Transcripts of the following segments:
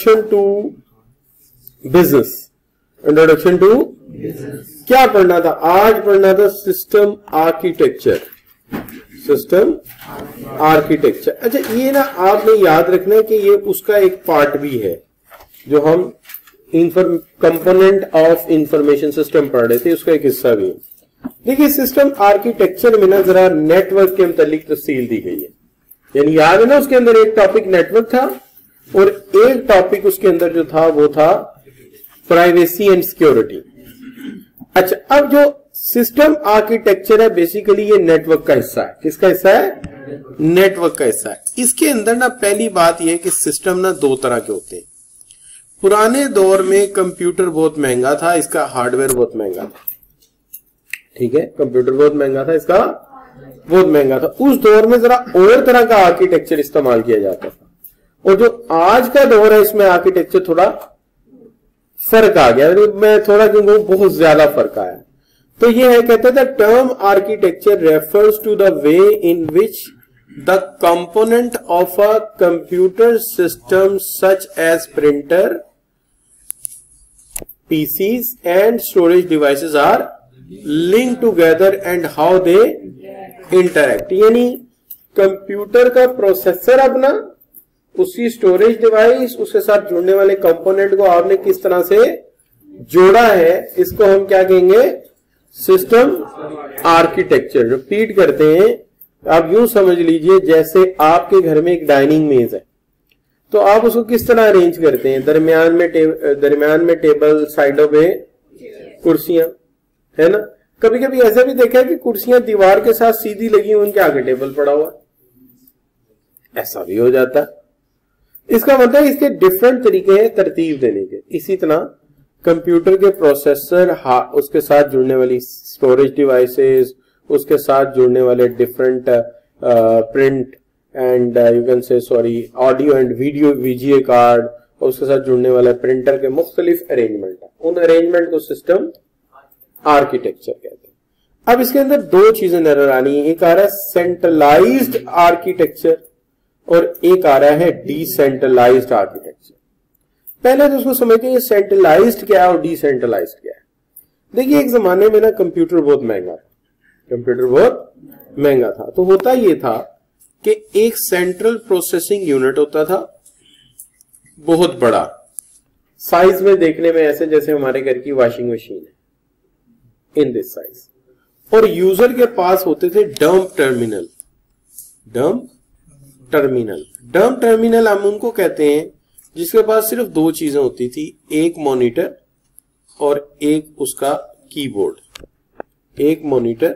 Introduction to business. Introduction to क्या पढ़ना था? आज पढ़ना था सिस्टम आर्किटेक्चर। System architecture. अच्छा, ये ना आपने याद रखना है कि ये उसका एक पार्ट भी है जो हम कंपोनेंट ऑफ इंफॉर्मेशन सिस्टम पढ़ रहे थे, उसका एक हिस्सा भी है। देखिए, सिस्टम आर्किटेक्चर में ना जरा नेटवर्क के मुतालिक तफसील दी गई है। यानी याद है ना, उसके अंदर एक टॉपिक नेटवर्क था और एक टॉपिक उसके अंदर जो था वो था प्राइवेसी एंड सिक्योरिटी। अच्छा, अब जो सिस्टम आर्किटेक्चर है बेसिकली ये नेटवर्क का हिस्सा है। किसका हिस्सा है? नेटवर्क का हिस्सा है। इसके अंदर ना पहली बात यह है कि सिस्टम ना दो तरह के होते हैं। पुराने दौर में कंप्यूटर बहुत महंगा था, इसका हार्डवेयर बहुत महंगा था। ठीक है, कंप्यूटर बहुत महंगा था, इसका बहुत महंगा था। उस दौर में जरा और तरह का आर्किटेक्चर इस्तेमाल किया जाता था, और जो आज का दौर है इसमें आर्किटेक्चर थोड़ा फर्क आ गया। मैं थोड़ा क्यों कहूं, बहुत ज्यादा फर्क आया। तो ये है, कहते थे term architecture refers to the way in which the component of a computer system such as printer, PCs and storage devices are linked together and how they interact। यानी कंप्यूटर का प्रोसेसर अपना, उसकी स्टोरेज डिवाइस, उसके साथ जुड़ने वाले component को आपने किस तरह से जोड़ा है, इसको हम क्या कहेंगे? System architecture. रिपीट करते हैं, आप यूं समझ लीजिए जैसे आपके घर में एक डाइनिंग मेज है, तो आप उसको किस तरह अरेंज करते हैं? दरमियान में टेबल, साइडों पे कुर्सियां, है ना। कभी कभी ऐसा भी देखा है कि कुर्सियां दीवार के साथ सीधी लगी हुई, उनके आगे टेबल पड़ा हुआ, ऐसा भी हो जाता है। इसका मतलब इसके डिफरेंट तरीके हैं तरतीब देने के। इसी तरह कंप्यूटर के प्रोसेसर, उसके साथ जुड़ने वाली स्टोरेज डिवाइसेस, उसके साथ जुड़ने वाले different print and you can say audio and video VGA card, और उसके साथ जुड़ने वाला प्रिंटर के मुख्तलिफ अरेंजमेंट है। उन अरेंजमेंट को सिस्टम आर्किटेक्चर कहते हैं। अब इसके अंदर दो चीजें नजर आनी है, एक आ रहा है सेंट्रलाइज्ड आर्किटेक्चर और एक आ रहा है डिसेंट्रलाइज्ड आर्किटेक्चर। पहले तो उसको समझते हैं सेंट्रलाइज्ड क्या है और डिसेंट्रलाइज्ड क्या है। देखिए, एक जमाने में ना कंप्यूटर बहुत महंगा था, कंप्यूटर बहुत महंगा था, तो होता ये था कि एक सेंट्रल प्रोसेसिंग यूनिट होता था, बहुत बड़ा, साइज में देखने में ऐसे जैसे हमारे घर की वॉशिंग मशीन है, इन दिस साइज। और यूजर के पास होते थे डंप टर्मिनल। डंप टर्मिनल हम उनको कहते हैं जिसके पास सिर्फ दो चीजें होती थी, एक मॉनिटर और एक उसका कीबोर्ड। एक मॉनिटर,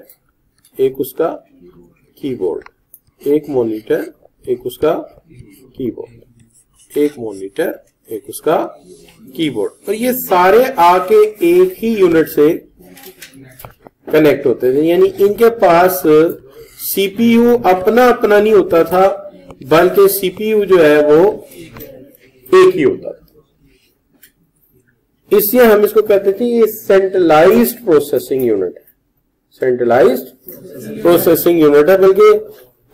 एक उसका कीबोर्ड। एक मॉनिटर, एक उसका कीबोर्ड। एक मॉनिटर, एक उसका कीबोर्ड। और ये सारे आके एक ही यूनिट से कनेक्ट होते थे। यानी इनके पास CPU अपना नहीं होता था, बल्कि CPU जो है वो एक ही होता था। इसलिए हम इसको कहते थे ये सेंट्रलाइज्ड प्रोसेसिंग यूनिट है। सेंट्रलाइज्ड प्रोसेसिंग यूनिट है। बल्कि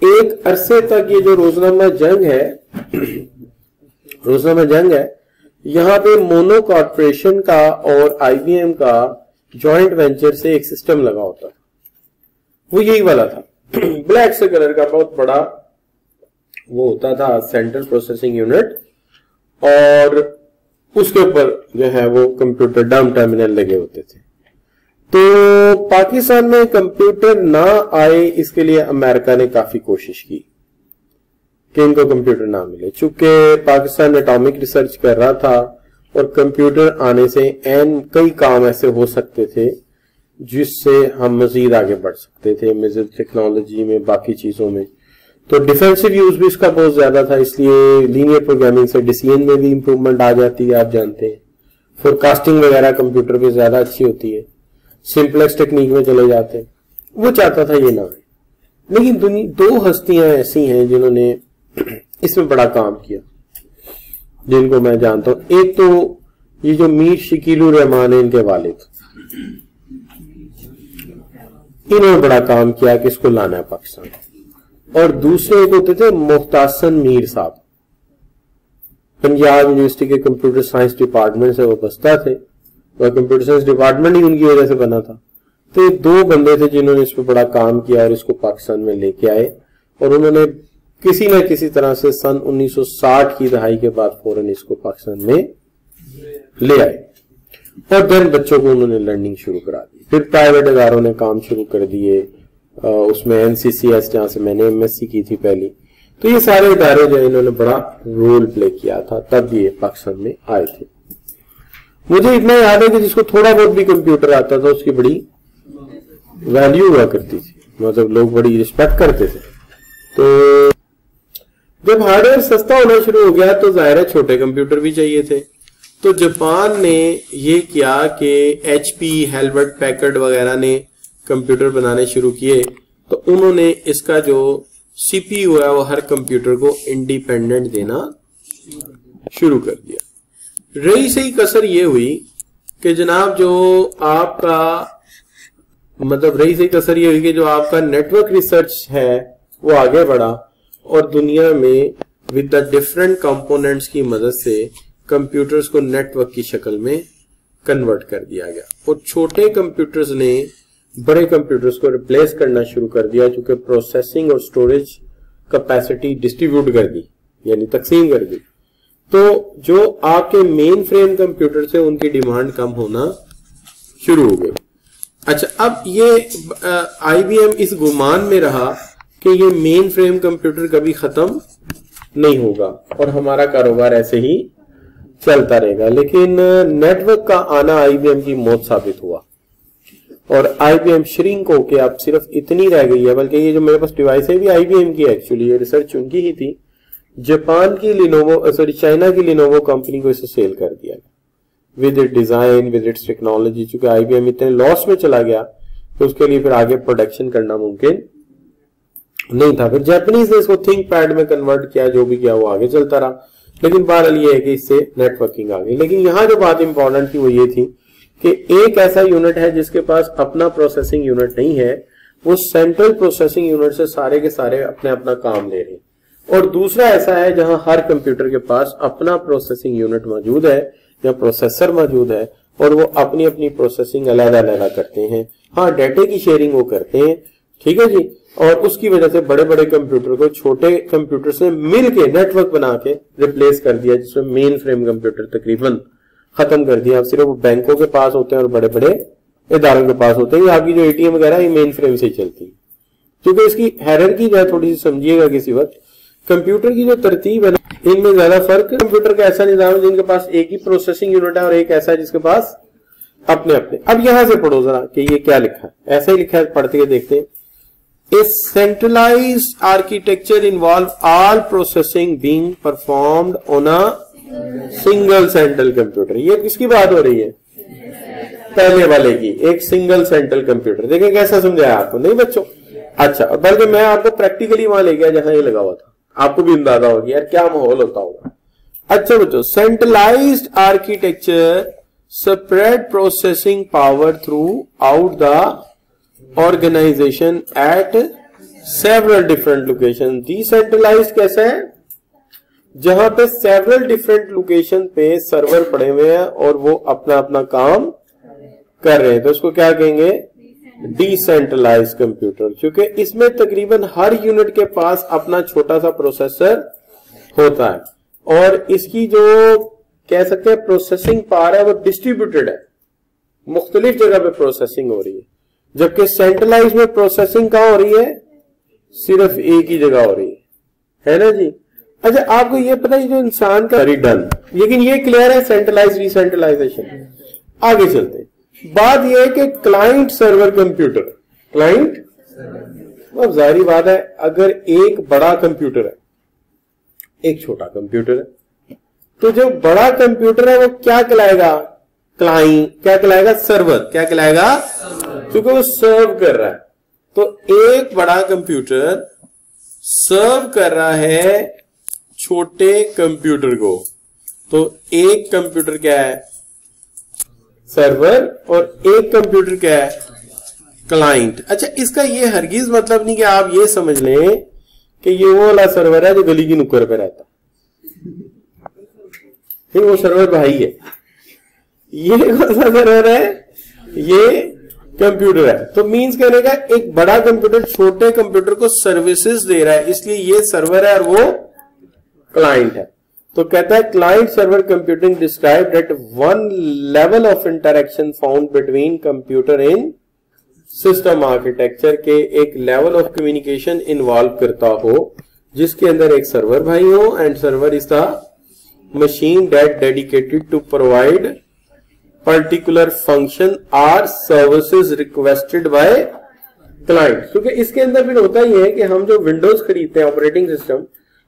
एक अरसे तक ये जो रोजनामा जंग है, यहां पे मोनो कॉर्पोरेशन का और IBM का जॉइंट वेंचर से एक सिस्टम लगा होता था, वो यही वाला था। ब्लैक से कलर का बहुत बड़ा वो होता था सेंट्रल प्रोसेसिंग यूनिट, और उसके ऊपर जो है वो कंप्यूटर डंप टर्मिनल लगे होते थे। तो पाकिस्तान में कंप्यूटर ना आए, इसके लिए अमेरिका ने काफी कोशिश की कि इनको कंप्यूटर ना मिले। चूंकि पाकिस्तान एटॉमिक रिसर्च कर रहा था और कंप्यूटर आने से कई काम ऐसे हो सकते थे जिससे हम मजीद आगे बढ़ सकते थे, मजीद टेक्नोलॉजी में, बाकी चीजों में। तो डिफेंसिव यूज भी इसका बहुत ज्यादा था, इसलिए लीनियर प्रोग्रामिंग से डिसीजन में भी इंप्रूवमेंट आ जाती है, आप जानते हैं। फोरकास्टिंग वगैरह कंप्यूटर पे ज्यादा अच्छी होती है, सिंपलेक्स टेक्निक में चले जाते हैं। वो चाहता था ये ना है। लेकिन दो हस्तियां ऐसी हैं जिन्होंने इसमें बड़ा काम किया, जिनको मैं जानता हूं। एक तो ये जो मीर शकीलुर रहमान है, इनके वालिद, इन्होंने बड़ा काम किया कि इसको लाना है पाकिस्तान। और दूसरे एक होते थे मुख्तासन मीर साहब, पंजाब यूनिवर्सिटी के कंप्यूटर साइंस डिपार्टमेंट से वाबस्ता थे, और कंप्यूटर साइंस डिपार्टमेंट ही उनकी वजह से बना था। तो ये 2 बंदे थे जिन्होंने इस पर बड़ा काम किया और इसको पाकिस्तान में लेके आए, और उन्होंने किसी न किसी तरह से सन 1960 की दहाई के बाद फौरन इसको पाकिस्तान में ले आए, और देन बच्चों को उन्होंने लर्निंग शुरू करा दी। फिर प्राइवेट इदारों ने काम शुरू कर दिए, उसमें NCCS जहां से मैंने MSc की थी पहली, तो ये सारे इदारे जो है इन्होंने बड़ा रोल प्ले किया था, तब ये पाकिस्तान में आए थे। मुझे इतना याद है कि जिसको थोड़ा बहुत भी कंप्यूटर आता था उसकी बड़ी वैल्यू हुआ करती थी, मतलब लोग बड़ी रिस्पेक्ट करते थे। तो जब हार्डवेयर सस्ता होना शुरू हो गया तो जाहिर है छोटे कंप्यूटर भी चाहिए थे। तो जापान ने ये किया कि HP, हेल्बर्ट पैकर्ड वगैरह ने कंप्यूटर बनाने शुरू किए, तो उन्होंने इसका जो CPU है वो हर कंप्यूटर को इंडिपेंडेंट देना शुरू कर दिया। रही सही कसर ये हुई कि जनाब जो आपका जो आपका नेटवर्क रिसर्च है वो आगे बढ़ा, और दुनिया में विद द डिफरेंट कंपोनेंट्स की मदद से कंप्यूटर्स को नेटवर्क की शक्ल में कन्वर्ट कर दिया गया, और छोटे कंप्यूटर्स ने बड़े कंप्यूटर्स को रिप्लेस करना शुरू कर दिया, क्योंकि प्रोसेसिंग और स्टोरेज कैपेसिटी डिस्ट्रीब्यूट कर दी, यानी तकसीम कर दी। तो जो आपके मेन फ्रेम कंप्यूटर थे उनकी डिमांड कम होना शुरू हो गई। अच्छा, अब ये IBM इस गुमान में रहा कि ये मेन फ्रेम कंप्यूटर कभी खत्म नहीं होगा और हमारा कारोबार ऐसे ही चलता रहेगा, लेकिन नेटवर्क का आना IBM की मौत साबित हुआ, और IBM श्रिंक होके अब सिर्फ इतनी रह गई है। बल्कि ये जो मेरे पास डिवाइस है भी IBM की है, एक्चुअली ये रिसर्च उनकी ही थी। जापान की चाइना की लिनोवो कंपनी को इसे सेल कर दिया with it design, with its technology. चूंकि IBM इतने लॉस में चला गया तो उसके लिए फिर आगे प्रोडक्शन करना मुमकिन नहीं था। फिर जापानीज ने इसको थिंक पैड में कन्वर्ट किया, जो भी किया वो आगे चलता रहा, लेकिन बहरहाल ये है कि इससे नेटवर्किंग आ गई। लेकिन यहां जो बात इंपॉर्टेंट थी वो ये थी कि एक ऐसा यूनिट है जिसके पास अपना प्रोसेसिंग यूनिट नहीं है, वो सेंट्रल प्रोसेसिंग यूनिट से सारे के सारे अपने अपना काम ले रहे हैं, और दूसरा ऐसा है जहां हर कंप्यूटर के पास अपना प्रोसेसिंग यूनिट मौजूद है या प्रोसेसर मौजूद है, और वो अपनी अपनी प्रोसेसिंग अलग-अलग करते हैं। हाँ, डेटा की शेयरिंग वो करते हैं, ठीक है जी, और उसकी वजह से बड़े बड़े कंप्यूटर को छोटे कंप्यूटर से मिलके नेटवर्क बना के रिप्लेस कर दिया, जिसमें मेन फ्रेम कंप्यूटर तकरीबन खत्म कर दिया। अब सिर्फ बैंकों के पास होते हैं और बड़े बड़े इदारों के पास होते हैं। आपकी जो ATM वगैरह ये मेन फ्रेम से ही चलती है, क्योंकि इसकी हायरार्की जो है थोड़ी सी समझिएगा किसी वक्त। कंप्यूटर की जो तरतीब है इनमें ज्यादा फर्क, कंप्यूटर का ऐसा निजाम है जिनके पास एक ही प्रोसेसिंग यूनिट है और एक ऐसा है जिसके पास अपने अपने। अब यहां से पढ़ो जरा कि ये क्या लिखा है, ऐसा ही लिखा है, पढ़ते हुए देखते हैं। A centralized architecture involve all processing being performed on a single central computer। ये किसकी बात हो रही है? पहले वाले की, एक सिंगल सेंट्रल कंप्यूटर। देखें कैसा समझाया आपको, नहीं बच्चों? अच्छा, बल्कि मैं आपको प्रैक्टिकली वहां ले गया जहां ये लगा हुआ था, आपको भी अंदाजा हो गया यार क्या माहौल होता होगा। अच्छा बच्चों, centralised architecture spread processing power throughout the organization at several different locations। Decentralized कैसा है? जहां पे several different location पे सर्वर पड़े हुए हैं और वो अपना अपना काम कर रहे हैं, तो उसको क्या कहेंगे? Decentralised computer. क्योंकि इसमें तकरीबन हर यूनिट के पास अपना छोटा सा प्रोसेसर होता है और इसकी जो कह सकते हैं प्रोसेसिंग पावर है वो डिस्ट्रीब्यूटेड है, मुख्तलिफ जगह पे प्रोसेसिंग हो रही है। जबकि सेंट्रलाइज में प्रोसेसिंग कहां हो रही है? सिर्फ एक ही जगह हो रही है ना जी। अच्छा, आपको ये पता है जो इंसान का डन, लेकिन ये क्लियर है सेंट्रलाइज डिसेंट्रलाइजेशन। आगे चलते हैं। बात यह है कि क्लाइंट सर्वर कंप्यूटर, क्लाइंट अब जाहिर बात है अगर एक बड़ा कंप्यूटर है एक छोटा कंप्यूटर है, तो जो बड़ा कंप्यूटर है वो क्या कहलाएगा? क्लाइंट। क्या कहलाएगा? सर्वर। क्या कहलाएगा? क्योंकि वो सर्व कर रहा है। तो एक बड़ा कंप्यूटर सर्व कर रहा है छोटे कंप्यूटर को, तो एक कंप्यूटर क्या है? सर्वर, और एक कंप्यूटर क्या है? क्लाइंट। अच्छा, इसका ये हरगिज मतलब नहीं कि आप ये समझ लें कि ये वो वाला सर्वर है जो गली की नुक्कड़ पे रहता। फिर वो सर्वर भाई है। ये कौन सा सर्वर है? ये कंप्यूटर है। तो मींस कहने का एक बड़ा कंप्यूटर छोटे कंप्यूटर को सर्विसेज दे रहा है, इसलिए ये सर्वर है और वो क्लाइंट है। तो कहता है client server computing described at one level of interaction found between computer in system architecture के एक लेवल ऑफ कम्युनिकेशन इन्वॉल्व करता हो जिसके अंदर एक सर्वर भाई हो, and server is the machine that dedicated to provide particular function or services requested by client. क्योंकि इसके अंदर फिर होता ही है कि हम जो विंडोज खरीदते हैं ऑपरेटिंग सिस्टम,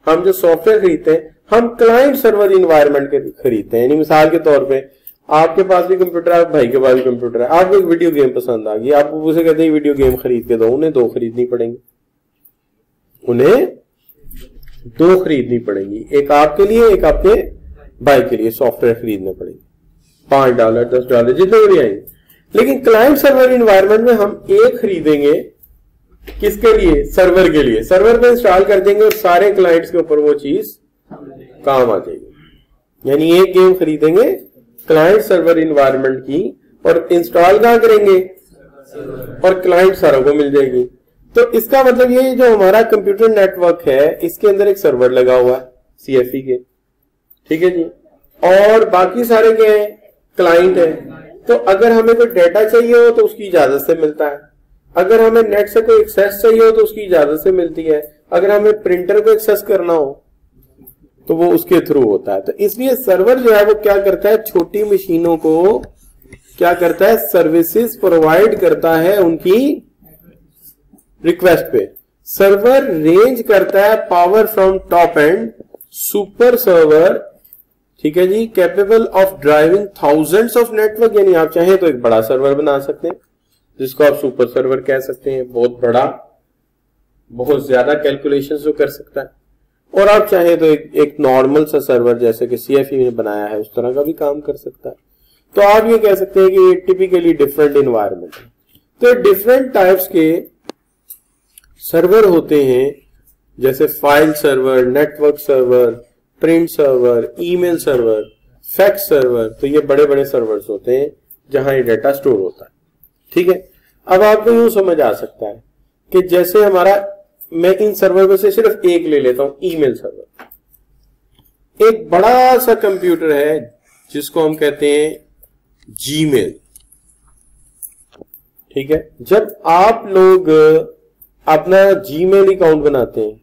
हम जो सॉफ्टवेयर खरीदते हैं, हम क्लाइंट सर्वर इन्वायरमेंट के खरीदते हैं। यानी मिसाल के तौर पे आपके पास भी कंप्यूटर है, भाई के पास भी कंप्यूटर है, आपको एक वीडियो गेम पसंद आ गई, आप उसे कहते हैं वीडियो गेम खरीद के दो, उन्हें दो खरीदनी पड़ेंगी, उन्हें दो खरीदनी पड़ेगी, एक आपके लिए एक आपके भाई के लिए सॉफ्टवेयर खरीदने पड़ेगी, $5 $10 जितने भी आएंगे। लेकिन क्लाइंट सर्वर इन्वायरमेंट में हम एक खरीदेंगे, किसके लिए? सर्वर के लिए। सर्वर पे इंस्टॉल कर देंगे और सारे क्लाइंट्स के ऊपर वो चीज काम आ जाएगी। यानी एक गेम खरीदेंगे क्लाइंट सर्वर इन्वायरमेंट की और इंस्टॉल कहां करेंगे? और क्लाइंट सारों को मिल जाएगी। तो इसका मतलब ये जो हमारा कंप्यूटर नेटवर्क है इसके अंदर एक सर्वर लगा हुआ है CFE के, ठीक है जी, और बाकी सारे क्या है? क्लाइंट है। तो अगर हमें कोई डेटा चाहिए हो तो उसकी इजाजत से मिलता है, अगर हमें नेट से कोई एक्सेस चाहिए हो तो उसकी इजाजत से मिलती है, अगर हमें प्रिंटर को एक्सेस करना हो तो वो उसके थ्रू होता है। तो इसलिए सर्वर जो है वो क्या करता है? छोटी मशीनों को क्या करता है? सर्विसेज प्रोवाइड करता है उनकी रिक्वेस्ट पे। सर्वर रेंज करता है power from top end super server, ठीक है जी, capable of driving thousands of network. यानी आप चाहें तो एक बड़ा सर्वर बना सकते हैं जिसको आप सुपर सर्वर कह सकते हैं, बहुत बड़ा, बहुत ज्यादा कैलकुलेशन जो कर सकता है। और आप चाहें तो एक नॉर्मल सा सर्वर जैसे कि CFE ने बनाया है उस तरह का भी काम कर सकता है। तो आप ये कह सकते हैं कि ये टिपिकली डिफरेंट इन्वायरमेंट है। तो डिफरेंट टाइप्स के सर्वर होते हैं, जैसे file server, network server, print server, email server, fax server. तो ये बड़े बड़े सर्वर्स होते हैं जहां ये डाटा स्टोर होता है, ठीक है। अब आपको यूं समझ आ सकता है कि जैसे हमारा, मैं इन सर्वर में से सिर्फ एक ले लेता हूं, ईमेल सर्वर। एक बड़ा सा कंप्यूटर है जिसको हम कहते हैं जीमेल, ठीक है। जब आप लोग अपना जीमेल अकाउंट बनाते हैं,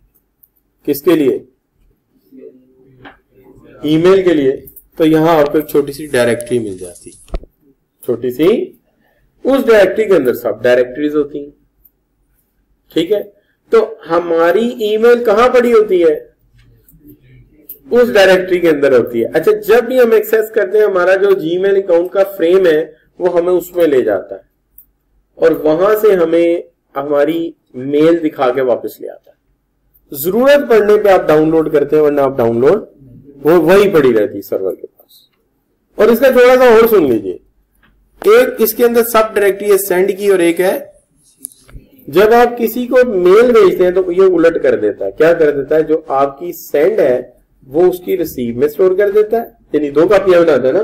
किसके लिए? ईमेल के लिए। तो यहां आपको एक छोटी सी डायरेक्टरी मिल जाती, छोटी सी, उस डायरेक्टरी के अंदर सब डायरेक्टरीज होती हैं, ठीक है। तो हमारी ईमेल कहां पड़ी होती है? उस डायरेक्टरी के अंदर होती है। अच्छा, जब भी हम एक्सेस करते हैं हमारा जो जीमेल अकाउंट का फ्रेम है वो हमें उसमें ले जाता है और वहां से हमें हमारी मेल दिखा के वापस ले आता है। जरूरत पड़ने पे आप डाउनलोड करते हैं, वरना आप डाउनलोड वो वही पड़ी रहती है सर्वर के पास। और इसका थोड़ा सा और सुन लीजिए, एक इसके अंदर सब डायरेक्टरी है सेंड की और एक है, जब आप किसी को मेल भेजते हैं तो ये उलट कर देता है। क्या कर देता है? जो आपकी सेंड है वो उसकी रिसीव में स्टोर कर देता है, यानी दो कापियां बनाता है ना।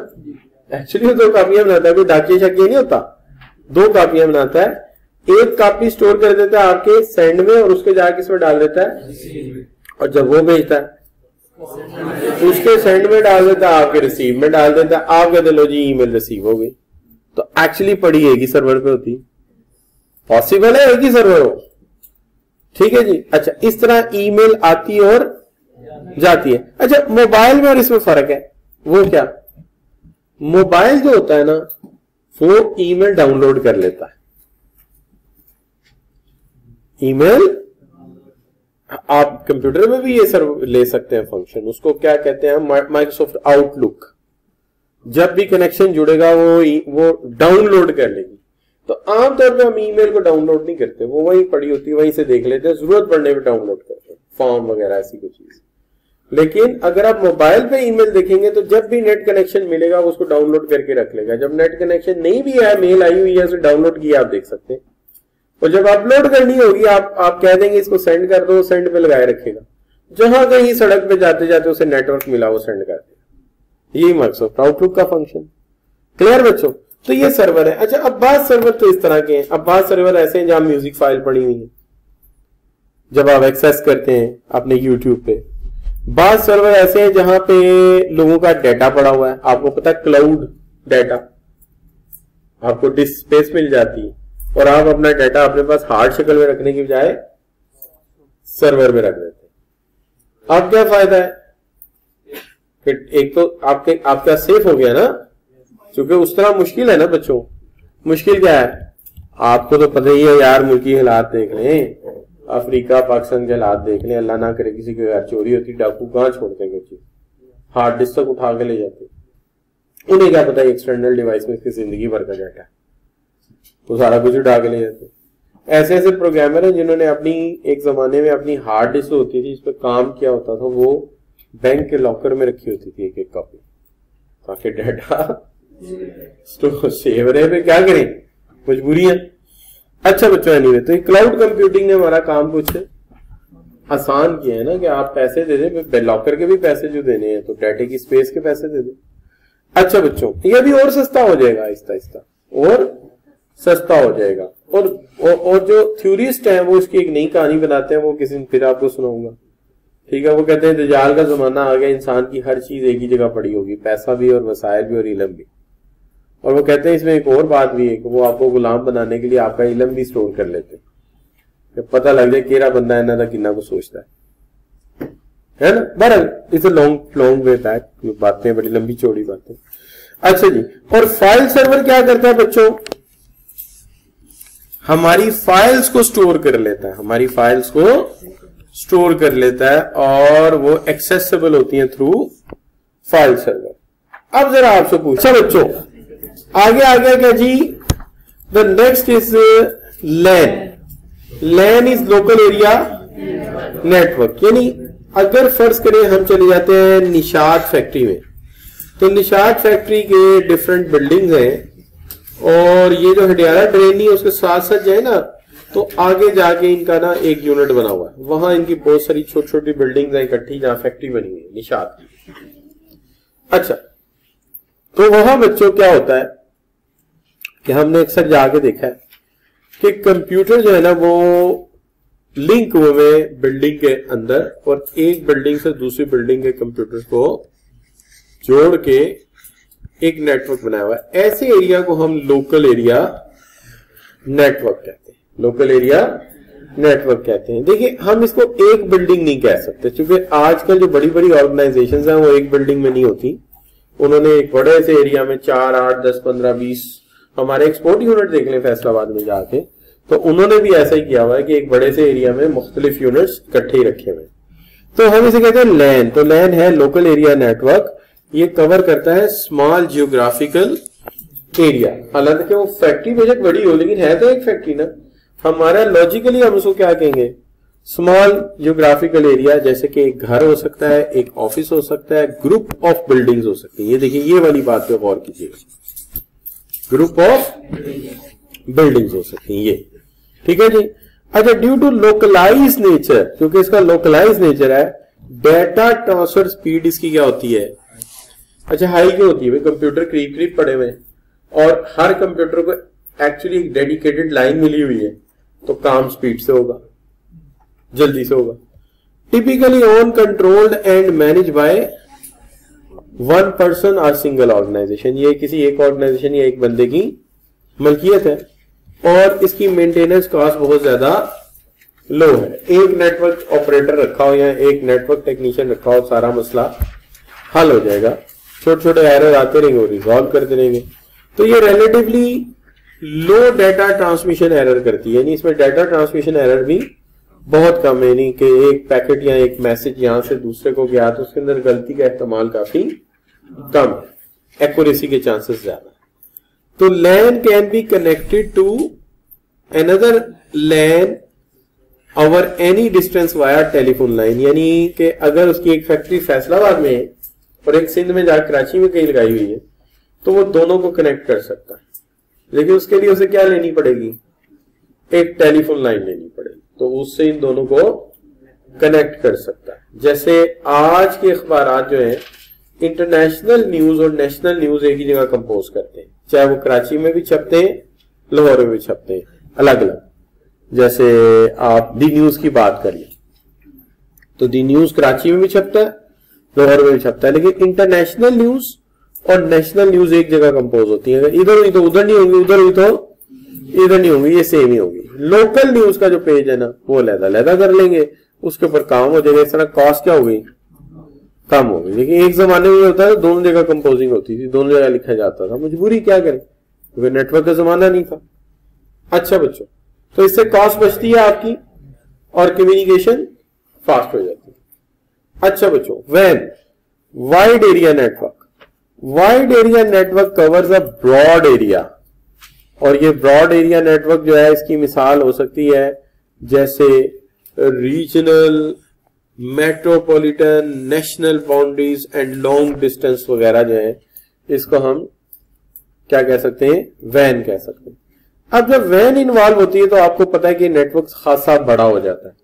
एक्चुअली दो कापियां बनाता है, कोई डाकिया शाकिया नहीं होता, दो कापियां बनाता है। एक कॉपी स्टोर कर देता है आपके सेंड में और उसके जाके इसमें डाल देता है, और जब वो भेजता है उसके सेंड में डाल देता है, आपके रिसीव में डाल देता है। आप कहते लो जी ईमेल रिसीव हो गई, तो एक्चुअली पड़ी एक ही सर्वर पे होती, पॉसिबल है एक ही सर्वर हो, ठीक है जी। अच्छा, इस तरह ईमेल आती और जाती है। अच्छा, मोबाइल में और इसमें फर्क है, वो क्या? मोबाइल जो होता है ना वो ईमेल डाउनलोड कर लेता है। ईमेल आप कंप्यूटर में भी ये सर्व ले सकते हैं फंक्शन, उसको क्या कहते हैं? Microsoft outlook. जब भी कनेक्शन जुड़ेगा वो डाउनलोड कर लेगी। तो आमतौर पे हम ईमेल को डाउनलोड नहीं करते, वो वहीं पड़ी होती है, वहीं से देख लेते हैं, जरूरत पड़ने पे डाउनलोड करते हैं, फॉर्म वगैरह ऐसी कोई चीज। लेकिन अगर आप मोबाइल पे ईमेल देखेंगे तो जब भी नेट कनेक्शन मिलेगा वो उसको डाउनलोड करके रख लेगा। जब नेट कनेक्शन नहीं भी है, मेल आई हुई है, उसे डाउनलोड किया आप देख सकते हैं, और जब अपलोड करनी होगी आप कह देंगे इसको सेंड कर दो, सेंड पे लगाए रखेगा। जहां कहीं सड़क पे जाते जाते उसे नेटवर्क मिला वो सेंड कर देगा। यही माइक्रोसॉफ्ट आउटलुक का फंक्शन। क्लियर बच्चों? तो ये सर्वर है। अच्छा, अब बात सर्वर तो इस तरह के हैं। अब बात सर्वर ऐसे हैं जहां म्यूजिक फाइल पड़ी हुई है, जब आप एक्सेस करते हैं अपने यूट्यूब पे। बात सर्वर ऐसे हैं जहां पे लोगों का डाटा पड़ा हुआ है। आपको पता है क्लाउड डाटा, आपको डिस्क स्पेस मिल जाती है और आप अपना डाटा अपने पास हार्ड शक्ल में रखने की बजाय सर्वर में रख देते हैं। अब क्या फायदा है? एक तो आपका सेफ हो गया ना, क्योंकि उस तरह मुश्किल है ना बच्चों। मुश्किल क्या है? आपको तो पता ही है यार, मुल्की हालात देख लें, अफ्रीका पाकिस्तान के हालात देख लें, अल्लाह ना करे किसी के घर चोरी होती, डाकू कहां छोड़ते हैं, कुछ हार्ड डिस्क तक उठा के ले जाते। उन्हें क्या पता है एक्सटर्नल डिवाइस में इसकी जिंदगी भर का डाटा है, तो सारा कुछ उठा के ले जाते। ऐसे ऐसे प्रोग्रामर हैं जिन्होंने अपनी एक जमाने में अपनी हार्ड डिस्क होती थी, इस पर काम किया होता था, वो बैंक के लॉकर में रखी होती थी एक एक कॉपी, ताकि डाटा स्टोर सेव रहे। पे क्या करें, मजबूरी है। अच्छा बच्चों, एनीवे तो क्लाउड कंप्यूटिंग ने हमारा काम कुछ आसान किया है ना, कि आप पैसे दे दें, लॉकर के भी पैसे जो देने हैं तो डाटे की स्पेस के पैसे दे दें। अच्छा बच्चों, ये भी और सस्ता हो जाएगा, आहिस्ता आहिस्ता और सस्ता हो जाएगा। और जो थ्योरिस्ट हैं वो इसकी एक नई कहानी बनाते हैं, वो किसी दिन फिर आपको सुनाऊंगा, ठीक है। वो कहते हैं दज्जाल का जमाना आ गया, इंसान की हर चीज एक ही जगह पड़ी होगी, पैसा भी और वसाइल भी और इल्म भी। और वो कहते हैं इसमें एक और बात भी है कि वो आपको गुलाम बनाने के लिए आपका इल्म भी स्टोर कर लेते हैं, पता लग जाए केरा बंदा इन्हों का कितना कुछ सोचता है ना। बहरहाल it's a long way back, बातें बड़ी लंबी चौड़ी बातें। अच्छा जी, और फाइल सर्वर क्या करता है बच्चों? हमारी फाइल्स को स्टोर कर लेता है, हमारी फाइल्स को स्टोर कर लेता है और वो एक्सेसिबल होती हैं थ्रू फाइल सर्वर। अब जरा आपसे पूछा बच्चों, आगे आ गया क्या जी? The next is LAN. LAN is local area network. यानी अगर फर्ज करें हम चले जाते हैं निशात फैक्ट्री में, तो निशात फैक्ट्री के डिफरेंट बिल्डिंग्स हैं, और ये जो हडियाला ड्रेन है उसके साथ साथ जाए ना, तो आगे जाके इनका ना एक यूनिट बना हुआ है, वहां इनकी बहुत सारी छोटी छोटी बिल्डिंग्स हैं इकट्ठी, जहां फैक्ट्री बनी हुई है निशात की। अच्छा, तो वहां बच्चों क्या होता है कि हमने अक्सर जाके देखा है कि कंप्यूटर जो है ना वो लिंक हुए बिल्डिंग के अंदर, और एक बिल्डिंग से दूसरी बिल्डिंग के कंप्यूटर को जोड़ के एक नेटवर्क बनाया हुआ है। ऐसे एरिया को हम लोकल एरिया नेटवर्क कहते हैं, लोकल एरिया नेटवर्क कहते हैं। देखिए, हम इसको एक बिल्डिंग नहीं कह सकते, क्योंकि आजकल जो बड़ी बड़ी ऑर्गेनाइजेशंस हैं वो एक बिल्डिंग में नहीं होती। उन्होंने एक बड़े से एरिया में 4, 8, 10, 15, 20, हमारे एक्सपोर्ट यूनिट देख लें फैसलाबाद में जाके, तो उन्होंने भी ऐसा ही किया हुआ है कि एक बड़े से एरिया में मुख्तलिफ यूनिट्स इकट्ठे ही रखे हुए। तो हम इसे कहते हैं लैन। तो लैन है लोकल एरिया नेटवर्क, ये कवर करता है स्मॉल जियोग्राफिकल एरिया। हालांकि वो फैक्ट्री बेशक बड़ी हो, लेकिन है तो एक फैक्ट्री ना। हमारा लॉजिकली हम उसको क्या कहेंगे? Small geographical area. जैसे कि एक घर हो सकता है, एक ऑफिस हो सकता है, ग्रुप ऑफ बिल्डिंग्स हो सकती है। ये देखिए, ये वाली बात पे गौर कीजिएगा, ग्रुप ऑफ बिल्डिंग्स हो सकती है ये, ठीक है जी। अच्छा, ड्यू टू लोकलाइज नेचर, क्योंकि इसका लोकलाइज नेचर है, डेटा ट्रांसफर स्पीड इसकी क्या होती है? अच्छा, हाई क्यों होती है भाई? कंप्यूटर करीब करीब पड़े हुए और हर कंप्यूटर को एक्चुअली एक डेडिकेटेड लाइन मिली हुई है, तो काम स्पीड से होगा, जल्दी से होगा। Typically own controlled and manage by one person और सिंगल ऑर्गेनाइजेशन। ये किसी एक ऑर्गेनाइजेशन या एक बंदे की मलकियत है, और इसकी मेंटेनेंस कॉस्ट बहुत ज्यादा लो है। एक नेटवर्क ऑपरेटर रखा हो या एक नेटवर्क टेक्नीशियन रखा हो, सारा मसला हल हो जाएगा। छोटे छोटे एरर आते रहेंगे और रिजॉल्व करते रहेंगे। तो ये relatively low data transmission error करती है, यानी इसमें डाटा ट्रांसमिशन एरर भी बहुत कम है। यानी कि एक पैकेट या एक मैसेज यहां से दूसरे को गया तो उसके अंदर गलती का एहतमाल काफी कम है, एक्यूरेसी के चांसेस ज्यादा। तो LAN can be connected to another LAN over any distance via telephone line. यानी कि अगर उसकी एक फैक्ट्री फैसलाबाद में है और एक सिंध में जाकर कराची में कहीं लगाई हुई है, तो वो दोनों को कनेक्ट कर सकता है, लेकिन उसके लिए उसे क्या लेनी पड़ेगी? एक टेलीफोन लाइन लेनी पड़ेगी, तो उससे इन दोनों को कनेक्ट कर सकता है। जैसे आज के अखबारात जो हैं इंटरनेशनल न्यूज और नेशनल न्यूज एक ही जगह कंपोज करते हैं, चाहे वो कराची में भी छपते हैं, लाहौर में भी छपते हैं, अलग अलग। जैसे आप दी न्यूज की बात करिए तो दी न्यूज कराची में भी छपता है, लाहौर में भी छपता है, लेकिन इंटरनेशनल न्यूज और नेशनल न्यूज एक जगह कंपोज होती है। अगर इधर हुई तो उधर नहीं होंगी, उधर हुई तो इधर नहीं होंगी, ये सेम ही होगी। लोकल न्यूज का जो पेज है ना वो अलग कर लेंगे, उसके ऊपर काम हो जाएगा। इस तरह कॉस्ट क्या हो गई, कम हो गई। लेकिन एक जमाने में होता है दोनों जगह कंपोजिंग होती थी, दोनों जगह लिखा जाता था, मजबूरी क्या करें क्योंकि नेटवर्क का जमाना नहीं था। अच्छा बच्चों, तो इससे कॉस्ट बचती है आपकी और कम्युनिकेशन फास्ट हो जाती है। अच्छा बच्चों, वैन wide area network, wide area network covers a broad area, और ये ब्रॉड एरिया नेटवर्क जो है इसकी मिसाल हो सकती है जैसे regional, metropolitan, national boundaries and long distance वगैरह जो है, इसको हम क्या कह सकते हैं, वैन कह सकते हैं। अब जब वैन इन्वॉल्व होती है तो आपको पता है कि नेटवर्क खासा बड़ा हो जाता है।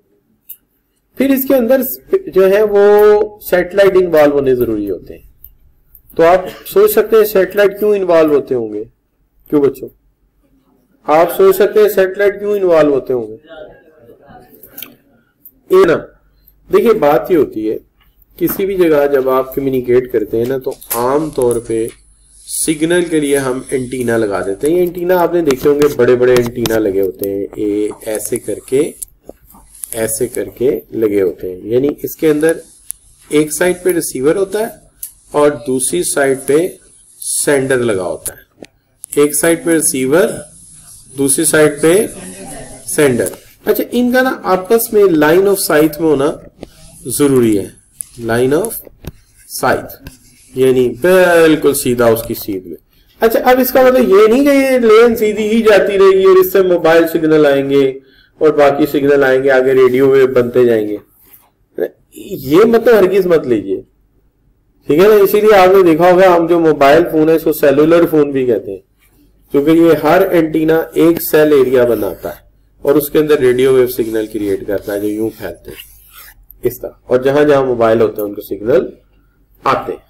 फिर इसके अंदर जो है वो सैटेलाइट इन्वॉल्व होने जरूरी होते हैं। तो आप सोच सकते हैं सैटेलाइट क्यों इन्वॉल्व होते होंगे, क्यों बच्चों, आप सोच सकते हैं सैटेलाइट क्यों इन्वॉल्व होते होंगे। ये ना देखिए, बात ये होती है किसी भी जगह जब आप कम्युनिकेट करते हैं ना तो आम तौर पे सिग्नल के लिए हम एंटीना लगा देते हैं। ये एंटीना आपने देखे होंगे, बड़े बड़े एंटीना लगे होते हैं, ये ऐसे करके लगे होते हैं। यानी इसके अंदर एक साइड पे रिसीवर होता है और दूसरी साइड पे सेंडर लगा होता है। एक साइड पे रिसीवर, दूसरी साइड पे सेंडर। अच्छा, इनका ना आपस में लाइन ऑफ साइट में होना जरूरी है, लाइन ऑफ साइट यानी बिल्कुल सीधा उसकी सीध में। अच्छा, अब इसका मतलब ये नहीं कि ये लेन सीधी ही जाती रहेगी और इससे मोबाइल सिग्नल आएंगे और बाकी सिग्नल आएंगे, आगे रेडियो वेव बनते जाएंगे, ये मतलब हरगिज मत लीजिए, ठीक है ना। इसीलिए आपने देखा होगा हम जो मोबाइल फोन है इसको सेलुलर फोन भी कहते हैं, क्योंकि ये हर एंटीना एक सेल एरिया बनाता है और उसके अंदर रेडियो वेव सिग्नल क्रिएट करता है जो यूं फैलते हैं इस तरह, और जहां जहां मोबाइल होते हैं उनको सिग्नल आते हैं।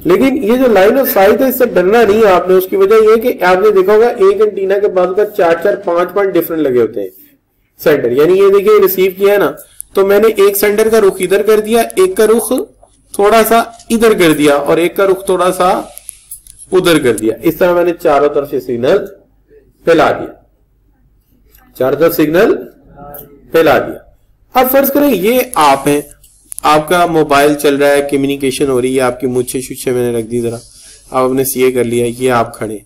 लेकिन ये जो लाइन ऑफ साइट है इससे डरना नहीं है आपने। उसकी वजह यह कि आपने देखा होगा एक एंटीना के बाद का 4-4, 5 पॉइंट डिफरेंट लगे होते हैं सेंटर। यानी ये देखिए रिसीव किया है ना, तो मैंने एक सेंटर का रुख इधर कर दिया, एक का रुख थोड़ा सा इधर कर दिया और एक का रुख थोड़ा सा उधर कर दिया। इस तरह मैंने चारों तरफ से सिग्नल फैला दिया, चारों तरफ सिग्नल फैला दिया। अब फर्ज करें ये आप हैं, आपका मोबाइल चल रहा है, कम्युनिकेशन हो रही है, आपकी मुझे शुच्छे मैंने रख दी जरा, आप अपने सीए कर लिया, ये आप खड़े,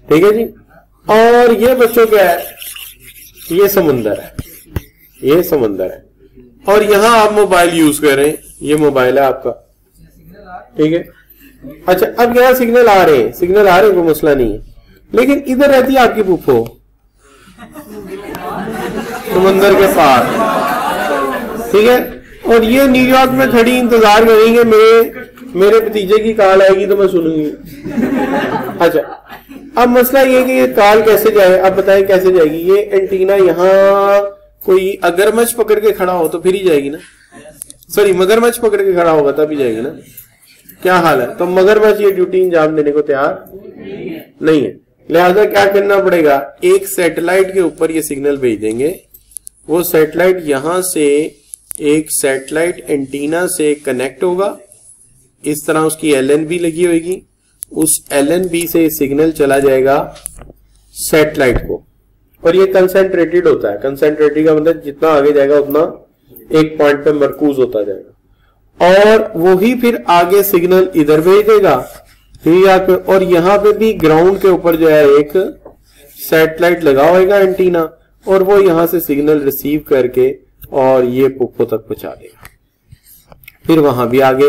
ठीक है जी। और ये बच्चों क्या है, ये समुंदर है, ये समुंदर है, और यहां आप मोबाइल यूज कर रहे हैं, ये मोबाइल है आपका, ठीक है। अच्छा, अब यहां सिग्नल आ रहे हैं, सिग्नल आ रहे हैं, कोई मसला नहीं है, लेकिन इधर रहती है आपकी फूफो समुंदर के पार, ठीक है। और ये न्यूयॉर्क में खड़ी इंतजार करेंगे मेरे भतीजे की कॉल आएगी तो मैं सुनूंगी। अच्छा, अब मसला ये कि ये कॉल कैसे जाए, अब बताएं कैसे जाएगी। ये एंटीना यहाँ कोई अगरमच्छ पकड़ के खड़ा हो तो फिर ही जाएगी ना, सॉरी मगरमच्छ पकड़ के खड़ा होगा तब ही जाएगी ना, क्या हाल है। तो मगरमच्छ ये ड्यूटी अंजाम देने को तैयार नहीं है, लिहाजा क्या करना पड़ेगा, एक सैटेलाइट के ऊपर ये सिग्नल भेज देंगे, वो सैटेलाइट यहां से एक सैटेलाइट एंटीना से कनेक्ट होगा, इस तरह उसकी एलएनबी लगी होगी, उस एलएनबी से सिग्नल चला जाएगा सैटेलाइट को, और ये कंसेंट्रेटेड होता है। कंसेंट्रेटेड का मतलब जितना आगे जाएगा उतना एक पॉइंट पे मरकूज होता जाएगा, और वही फिर आगे सिग्नल इधर भेज देगा, ठीक है। और यहां पे भी ग्राउंड के ऊपर जो है एक सैटेलाइट लगा होगा एंटीना, और वो यहां से सिग्नल रिसीव करके और ये पुप्पो तक पहुंचा देगा। फिर वहां भी आगे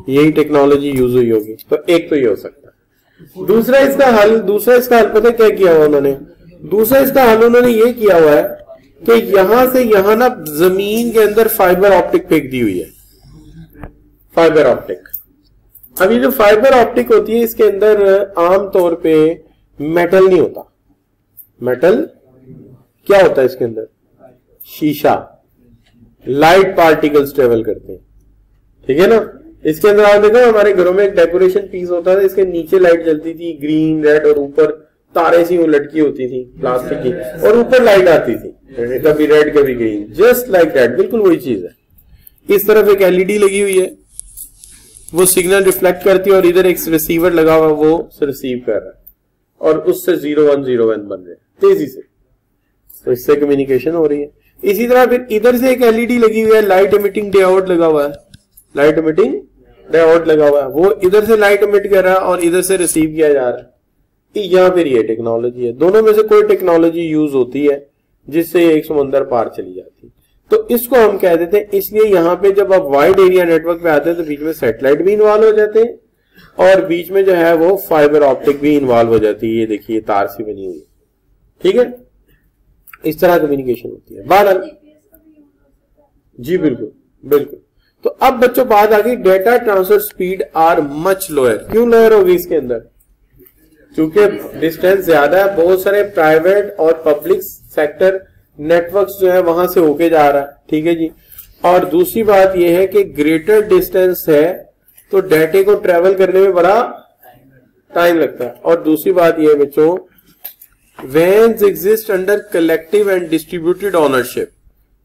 यही टेक्नोलॉजी यूज हुई होगी। तो एक तो ये हो सकता है। दूसरा इसका हल पता क्या किया हुआ उन्होंने, दूसरा इसका हल उन्होंने ये किया हुआ है कि यहां से यहां ना जमीन के अंदर फाइबर ऑप्टिक फेंक दी हुई है, फाइबर ऑप्टिक। अब ये जो फाइबर ऑप्टिक होती है इसके अंदर आम तौर पे मेटल नहीं होता। मेटल क्या होता है इसके अंदर, शीशा, लाइट पार्टिकल्स ट्रेवल करते हैं, ठीक है ना। इसके अंदर आप देखो हमारे घरों में एक डेकोरेशन पीस होता था, इसके नीचे लाइट जलती थी ग्रीन रेड और ऊपर तारे सी लटकी होती थी प्लास्टिक की और ऊपर लाइट आती थी, कभी रेड कभी ग्रीन, जस्ट लाइक दैट, बिल्कुल वही चीज है। इस तरफ एक एलईडी लगी हुई है, वो सिग्नल रिफ्लेक्ट करती है और इधर एक रिसीवर लगा हुआ वो रिसीव कर रहा है और उससे 0101 बन रहे हैं तेजी से, तो इससे कम्युनिकेशन हो रही है। इसी तरह फिर इधर से एक एलईडी लगी हुई है, लाइट एमिटिंग डायोड लगा हुआ है, लाइट एमिटिंग डायोड लगा हुआ है, वो इधर से लाइट एमिट कर रहा है और इधर से रिसीव किया जा रहा है। या फिर ये टेक्नोलॉजी है, दोनों में से कोई टेक्नोलॉजी यूज होती है जिससे एक समुंदर पार चली जाती है, तो इसको हम कह देते हैं। इसलिए यहाँ पे जब आप वाइड एरिया नेटवर्क पे आते हैं तो बीच में सैटेलाइट भी इन्वॉल्व हो जाते हैं और बीच में जो है वो फाइबर ऑप्टिक भी इन्वॉल्व हो जाती है। ये देखिए तार सी बनी हुई है, ठीक है, इस तरह कम्युनिकेशन होती है। बात जी बिल्कुल बिल्कुल। तो अब बच्चों बात आ गई, data transfer speed are much lower. क्यों लोअर होगी इसके अंदर? क्योंकि डिस्टेंस ज्यादा है, बहुत सारे प्राइवेट और पब्लिक सेक्टर नेटवर्क्स जो है वहां से होके जा रहा है, ठीक है जी। और दूसरी बात यह है कि ग्रेटर डिस्टेंस है तो डेटे को ट्रेवल करने में बड़ा टाइम लगता है। और दूसरी बात यह है बच्चों, vans exist under collective and distributed ownership,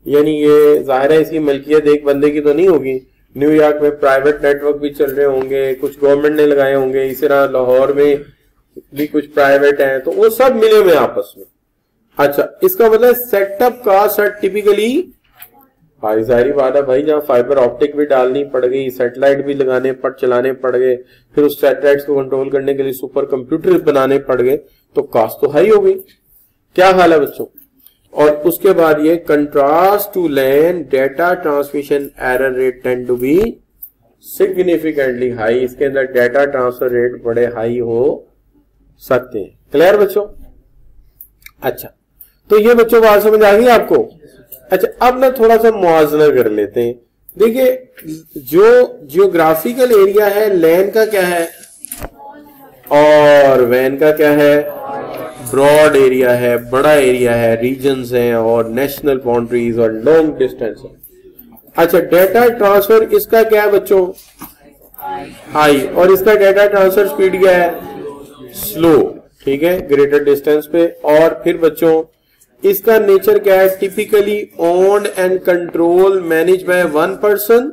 यानी ये जाहिर है इसकी मलकियत एक बंदे की तो नहीं होगी। न्यूयॉर्क में प्राइवेट नेटवर्क भी चल रहे होंगे, कुछ गवर्नमेंट ने लगाए होंगे, इसी तरह लाहौर में भी कुछ प्राइवेट हैं, तो वो सब मिले हुए आपस में। अच्छा, इसका मतलब सेटअप कास्ट आर टिपिकली, भाई जाहिर बात है भाई, जहां फाइबर ऑप्टिक भी डालनी पड़ गई, सैटेलाइट भी लगाने पड़ चलाने पड़ गए, फिर उस सैटेलाइट को कंट्रोल करने के लिए सुपर कंप्यूटर बनाने पड़ गए, तो कास्ट तो हाई हो गई। क्या हाल है बच्चों? और उसके बाद ये contrast to LAN data transmission error rate tend to be significantly high. इसके अंदर डेटा ट्रांसफर रेट बड़े हाई हो सकते हैं। क्लियर बच्चों? अच्छा, तो ये बच्चों बात समझ आ गई आपको? अच्छा, अब ना थोड़ा सा मुआवजा कर लेते हैं। देखिए, जो जियोग्राफिकल एरिया है लैन का क्या है और वैन का क्या है? ब्रॉड एरिया है, बड़ा एरिया है, रीजन्स हैं और नेशनल बाउंड्रीज और लॉन्ग डिस्टेंस है। अच्छा, डेटा ट्रांसफर इसका क्या है बच्चों? हाई। और इसका डेटा ट्रांसफर स्पीड क्या है? स्लो, ठीक है, ग्रेटर डिस्टेंस पे। और फिर बच्चों इसका नेचर क्या है? Typically owned and control manage by one person,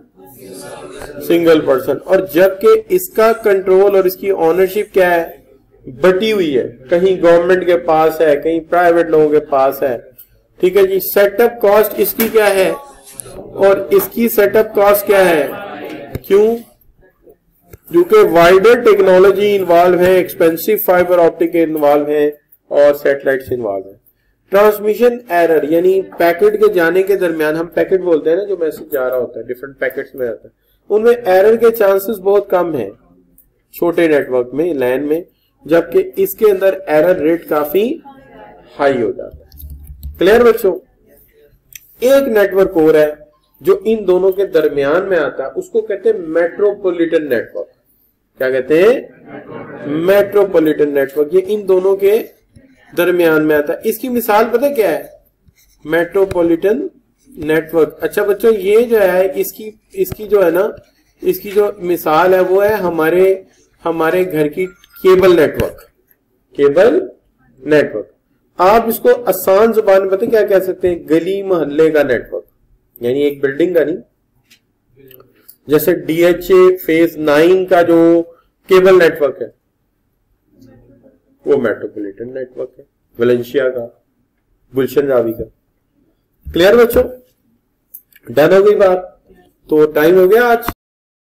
single person. और जबकि इसका कंट्रोल और इसकी ओनरशिप क्या है? बटी हुई है, कहीं गवर्नमेंट के पास है, कहीं प्राइवेट लोगों के पास है, ठीक है जी। सेटअप कॉस्ट इसकी क्या है और इसकी सेटअप कॉस्ट क्या है? क्यों? क्योंकि वाइडर टेक्नोलॉजी इन्वॉल्व है, एक्सपेंसिव फाइबर ऑप्टिक इन्वॉल्व है और सैटेलाइट्स इन्वॉल्व है। ट्रांसमिशन एरर यानी पैकेट के जाने के दरमियान, हम पैकेट बोलते हैं ना, जो मैसेज जा रहा होता है डिफरेंट पैकेट्स में आता है, उनमें एरर के चांसेस बहुत कम है छोटे नेटवर्क में, लैन में, जबकि इसके अंदर एरर रेट काफी हाई हो जाता है। क्लियर बच्चों? एक नेटवर्क और है जो इन दोनों के दरमियान में आता है, उसको कहते हैं मेट्रोपॉलिटन नेटवर्क। क्या कहते हैं? Metropolitan network. ये इन दोनों के दरमियान में आता है। इसकी मिसाल पता क्या है? Metropolitan network. अच्छा बच्चों, ये जो है इसकी जो है ना, इसकी जो मिसाल है वो है हमारे घर की केबल नेटवर्क। केबल नेटवर्क आप इसको आसान जुबान में पता क्या कह सकते हैं? गली मोहल्ले का नेटवर्क, यानी एक बिल्डिंग का नहीं। जैसे DHA फेज 9 का जो केबल नेटवर्क है वो मेट्रोपॉलिटन नेटवर्क है, वेलेंशिया का, गुलशन रावी का। क्लियर बच्चों? डन हो गई बात? तो टाइम हो गया आज।